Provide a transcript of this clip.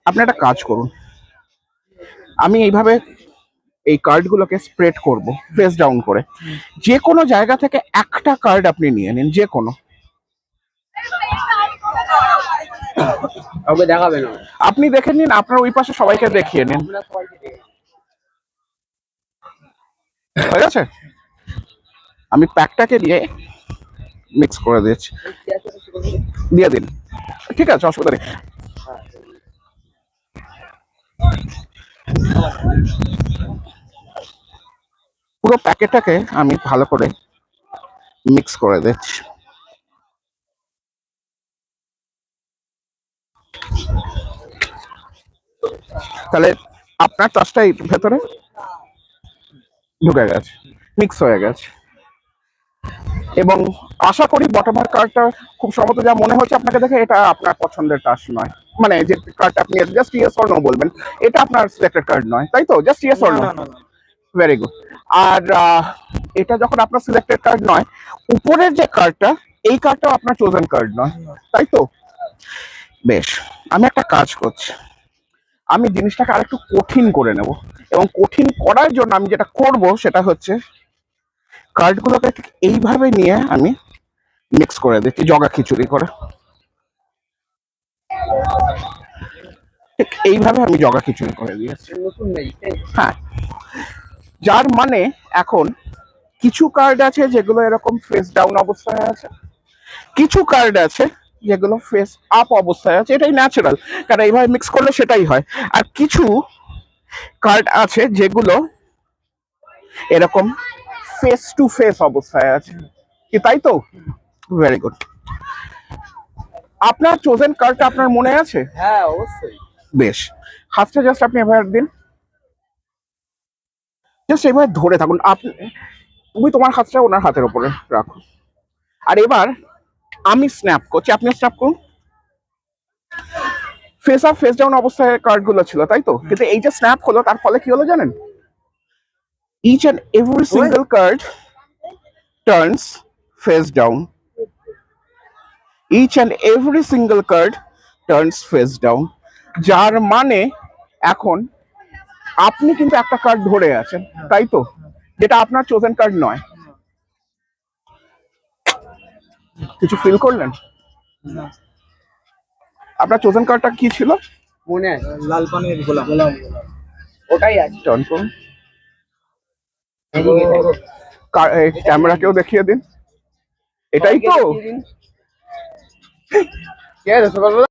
আপনি একটা কাজ করুন, আমি এইভাবে এই কার্ডগুলোকে স্প্রেড করব ফেস ডাউন করে। যে কোনো জায়গা থেকে একটা কার্ড আপনি নিয়ে নিন, যে কোনো। দেখাবেন আপনি দেখে নিন, আপনার ওই পাশে সবাইকে দেখিয়ে নিন। হয়ে গেছে? আমি প্যাকটাকে দিয়ে মিক্স করে দিচ্ছি, দিয়ে দিন। ঠিক আছে, অসুবিধা নেই। পুরো প্যাকেটটাকে আমি ভালো করে মিক্স করে দিচ্ছি। তাহলে আপনার টাচটা এই ভেতরে ঢুকে গেছে, মিক্স হয়ে গেছে। এবং আশা করি বটমার কার্ডটা খুব সম্ভবত যা মনে হচ্ছে আপনাকে দেখে, এটা আপনার পছন্দের টাচ নয়। মানে যে কার্ডটা আপনি জাস্ট ইয়েস অর নো বলবেন, এটা আপনার সিলেক্টেড কার্ড নয়, তাই তো? Just yes or no. Very good. আর এটা যখন আপনার সিলেক্টেড কার্ড নয়, উপরের যে কার্ডটা, এই কার্ডটাও আপনার চোজেন কার্ড নয়, তাই তো? বেশ, আমি একটা কাজ করছি, আমি জিনিসটাকে আরেকটু কঠিন করে নেব। এবং কঠিন করার জন্য আমি যেটা করব সেটা হচ্ছে, কার্ডগুলোকে ঠিক এইভাবে নিয়ে আমি মিক্স করে দিচ্ছি, জগা খিচুড়ি করে। ঠিক এইভাবে আমি জগা খিচুড়ি করে দিয়েছি। হ্যাঁ, যার মানে এখন কিছু কার্ড আছে যেগুলো এরকম ফেস ডাউন অবস্থায় আছে, কিছু কার্ড আছে যেগুলো ফেস আপ অবস্থায় আছে। এটাই ন্যাচারাল, কারণ এইভাবে মিক্স করলে সেটাই হয়। আর কিছু কার্ড আছে যেগুলো এরকম ফেস টু ফেস অবস্থায় আছে, কি তাই তো? Very good. আপনার চোজেন কার্ডটা আপনার মনে আছে? হ্যাঁ অবশ্যই। বেশ, হাতটা জাস্ট আপনি এবার দিন, জাস্ট এবার ধরে থাকুন। আপনি, তুমি তোমার হাতটা ওনার হাতের উপরে রাখো। আর এবার আমি স্ন্যাপ করছি, আপনি স্ন্যাপ করুন। ফেস আপ ফেস ডাউন অবস্থায় কার্ডগুলো ছিল, তাই তো? কিন্তু এই যে স্ন্যাপ হলো, তার ফলে কি হলো জানেন? Each and every single card turns face down. Each and every single card turns face down. যার মানে এখন আপনি কিন্তু একটা কার্ড ধরে আছেন, তাই তো? যেটা আপনার চোজেন কার্ড নয়। কিছু ফিল করলেন? আপনার চোজেন কার্ডটা কি ছিল? মনে আছে, লাল পানের গোলাম। ওটাই আছে। টার্ন করুন, ক্যামেরাকেও দেখিয়ে দিন। এটাই তো। ঠিক আছে সকালবেলা